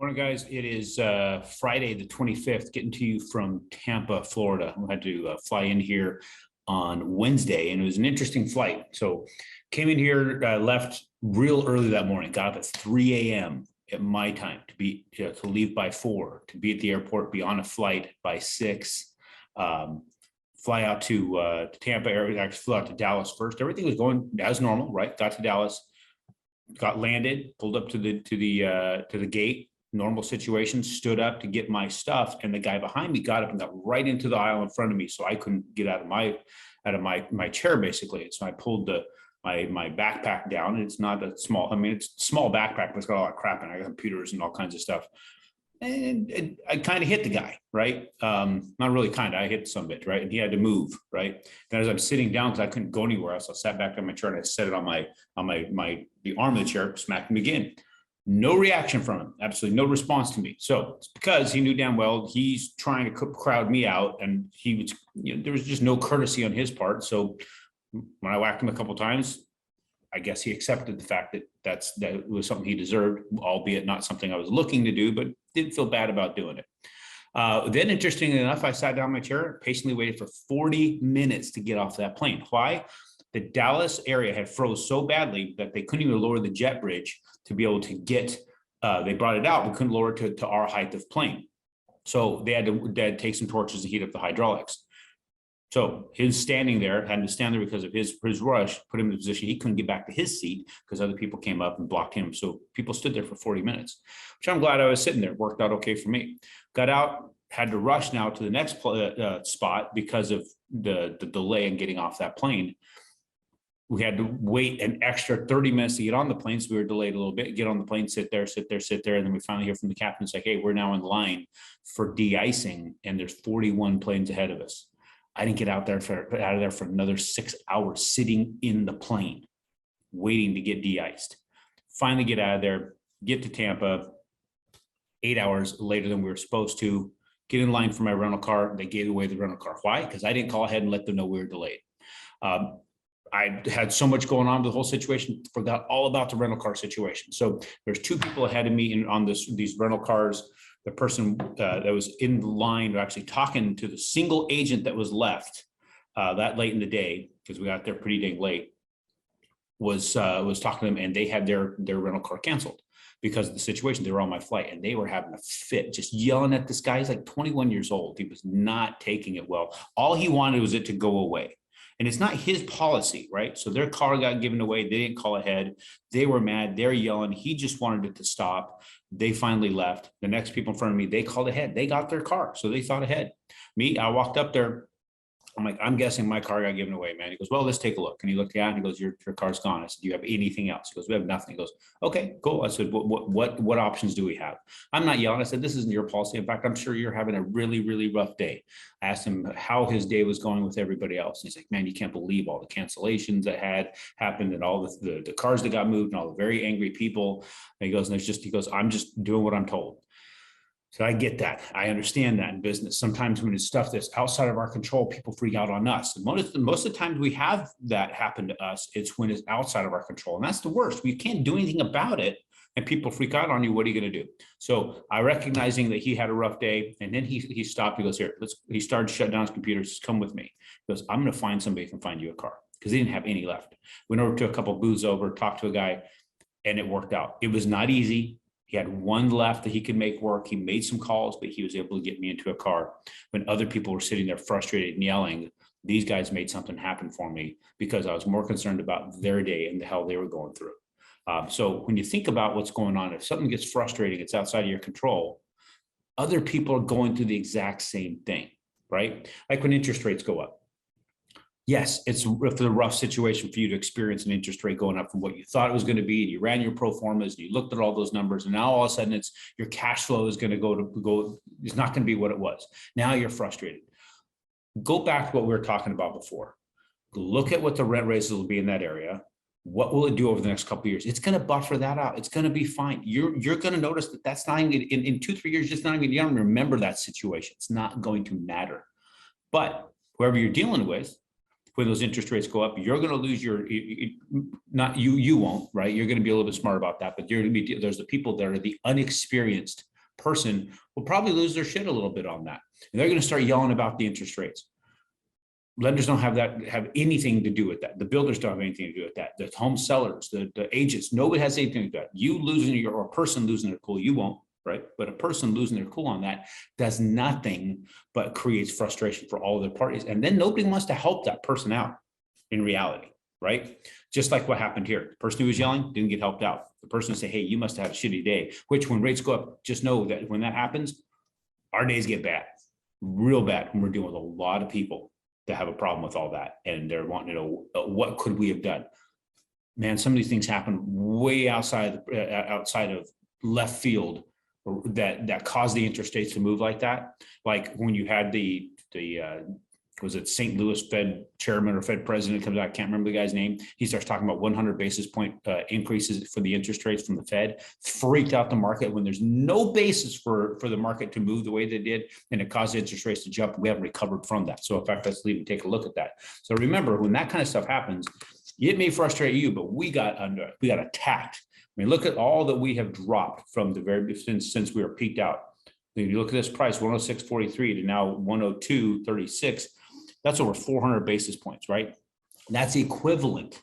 Morning, guys. It is Friday the 25th, getting to you from Tampa, Florida. I had to fly in here on Wednesday, and it was an interesting flight. So came in here, left real early that morning, got up at 3 a.m. at my time to leave by 4, to be at the airport, be on a flight by 6, fly out to Tampa area. Actually flew out to Dallas first. Everything was going as normal, right? Got to Dallas, got landed, pulled up to the gate. Normal situation, stood up to get my stuff, and the guy behind me got up and got right into the aisle in front of me, so I couldn't get out of my chair basically. So I pulled my backpack down, and it's not a small, it's a small backpack, but it's got a lot of crap in it. I got computers and all kinds of stuff. And I kind of hit the guy, right? Not really kind of, I hit some bit, right? And he had to move, right? Then as I'm sitting down, because I couldn't go anywhere else, I sat back on my chair and I set it on the arm of the chair, smacked him again. No reaction from him, absolutely no response to me. So it's because he knew damn well he's trying to crowd me out, and he was, there was just no courtesy on his part. So when I whacked him a couple of times, I guess he accepted the fact that was something he deserved, albeit not something I was looking to do, but didn't feel bad about doing it. Then, interestingly enough, I sat down in my chair, patiently waited for 40 minutes to get off that plane. Why? The Dallas area had froze so badly that they couldn't even lower the jet bridge to be able to get, they brought it out, but couldn't lower it to our height of plane. So they had to take some torches to heat up the hydraulics. So his standing there, had to stand there because of his rush, put him in a position he couldn't get back to his seat because other people came up and blocked him. So people stood there for 40 minutes, which I'm glad I was sitting there. Worked out okay for me. Got out, had to rush now to the next spot because of the delay in getting off that plane. We had to wait an extra 30 minutes to get on the plane, so we were delayed a little bit. Get on the plane, sit there, and then we finally hear from the captain. It's like, hey, we're now in line for de-icing, and there's 41 planes ahead of us. I didn't get out of there for another 6 hours, sitting in the plane, waiting to get de-iced. Finally get out of there, get to Tampa, 8 hours later than we were supposed to. Get in line for my rental car. They gave away the rental car. Why? Because I didn't call ahead and let them know we were delayed. I had so much going on with the whole situation, forgot all about the rental car situation. So there's 2 people ahead of me on these rental cars. The person that was in the line, actually talking to the single agent that was left that late in the day, because we got there pretty dang late, was talking to them, and they had their rental car canceled because of the situation. They were on my flight, and they were having a fit, just yelling at this guy. He's like 21 years old. He was not taking it well. All he wanted was it to go away. And it's not his policy, right? So their car got given away. They didn't call ahead. They were mad. They're yelling. He just wanted it to stop. They finally left. The next people in front of me, they called ahead. They got their car. So they thought ahead. Me, I walked up there. I'm like, I'm guessing my car got given away, man. He goes, well, let's take a look. And he looked at it and he goes, your car's gone. I said, do you have anything else? He goes, we have nothing. He goes, okay, cool. I said, what options do we have? I'm not yelling. I said, this isn't your policy. In fact, I'm sure you're having a really, really rough day. I asked him how his day was going with everybody else. And he's like, man, you can't believe all the cancellations that had happened and all the cars that got moved and all the very angry people. And he goes, I'm just doing what I'm told. So I get that. I understand that in business. Sometimes when it's stuff that's outside of our control, people freak out on us. And most of the times we have that happen to us, it's when it's outside of our control. And that's the worst. We can't do anything about it, and people freak out on you. What are you going to do? So I recognizing that he had a rough day, and then he stopped. He goes, here, he started to shut down his computer. Says, come with me. He goes, I'm going to find somebody who can find you a car, because they didn't have any left. Went over to a couple booths over, talked to a guy, and it worked out. It was not easy. He had one left that he could make work. He made some calls, but he was able to get me into a car. When other people were sitting there frustrated and yelling, these guys made something happen for me because I was more concerned about their day and the hell they were going through. So when you think about what's going on, if something gets frustrating, it's outside of your control, other people are going through the exact same thing, right? Like when interest rates go up. Yes, it's a rough situation for you to experience an interest rate going up from what you thought it was going to be, and you ran your pro formas, and you looked at all those numbers, and now all of a sudden it's your cash flow is going to go. It's not going to be what it was. Now you're frustrated. Go back to what we were talking about before. Look at what the rent raises will be in that area. What will it do over the next couple of years? It's going to buffer that out. It's going to be fine. You're going to notice that that's not even in 2-3 years. Just not even, you don't remember that situation. It's not going to matter. But whoever you're dealing with, when those interest rates go up, you're going to lose you won't, right? You're going to be a little bit smart about that, but you're going to be, there's the people that are the unexperienced person will probably lose their shit a little bit on that. And they're going to start yelling about the interest rates. Lenders don't have anything to do with that. The builders don't have anything to do with that. The home sellers, the agents, nobody has anything to do with that. You losing or a person losing their cool, you won't, right? But a person losing their cool on that does nothing but creates frustration for all of the parties. And then nobody wants to help that person out in reality, right? Just like what happened here. The person who was yelling didn't get helped out. The person say, hey, you must have had a shitty day, which when rates go up, just know that when that happens, our days get bad, real bad, when we're dealing with a lot of people that have a problem with all that. And they're wanting to know, what could we have done? Man, some of these things happen way outside of left field that caused the interest rates to move like that. Like when you had the was it St. Louis Fed chairman or Fed president comes out, I can't remember the guy's name. He starts talking about 100 basis point increases for the interest rates from the Fed, freaked out the market when there's no basis for the market to move the way they did, and it caused interest rates to jump. We haven't recovered from that. So in fact, let's leave and take a look at that. So remember, when that kind of stuff happens, it may frustrate you, but we got attacked. I mean, look at all that we have dropped from the very since we were peaked out. If you look at this price, 106.43 to now 102.36. That's over 400 basis points, right? That's equivalent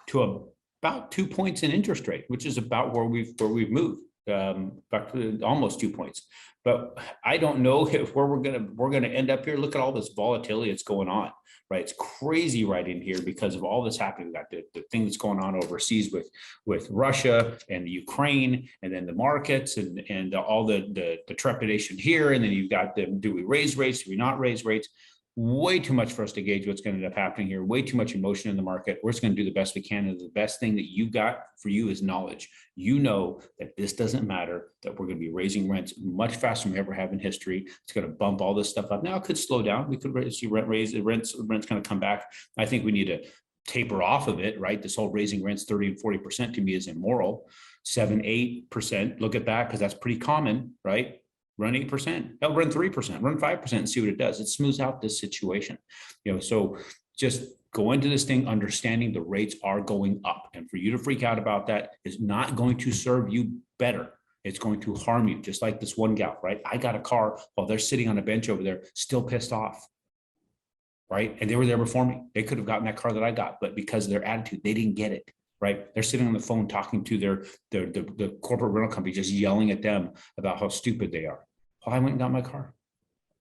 to about 2 points in interest rate, which is about where we've moved, back to almost 2 points. But I don't know if where we're gonna end up here. Look at all this volatility that's going on, right? It's crazy right in here because of all this happening. We got the thing that's going on overseas with Russia and the Ukraine, and then the markets and all the trepidation here, and then you've got do we raise rates? Do we not raise rates? Way too much for us to gauge what's going to end up happening here. Way too much emotion in the market. We're just going to do the best we can. And the best thing that you got for you is knowledge. You know that this doesn't matter, that we're going to be raising rents much faster than we ever have in history. It's going to bump all this stuff up. Now it could slow down. We could see raise the rents going to come back. I think we need to taper off of it, right? This whole raising rents 30 and 40% to me is immoral. 7-8%. Look at that, because that's pretty common, right? Run 8%, they'll run 3%, run 5% and see what it does. It smooths out this situation. So just go into this thing understanding the rates are going up. And for you to freak out about that is not going to serve you better. It's going to harm you, just like this one gal, right? I got a car while they're sitting on a bench over there, still pissed off, right? And they were there before me. They could have gotten that car that I got, but because of their attitude, they didn't get it. Right? They're sitting on the phone talking to the corporate rental company, just yelling at them about how stupid they are. Well, I went and got my car.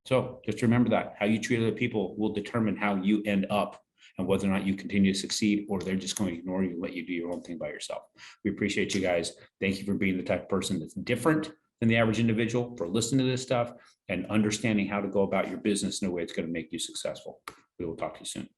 So just remember that how you treat other people will determine how you end up and whether or not you continue to succeed, or they're just going to ignore you and let you do your own thing by yourself. We appreciate you guys. Thank you for being the type of person that's different than the average individual, for listening to this stuff and understanding how to go about your business in a way that's going to make you successful. We will talk to you soon.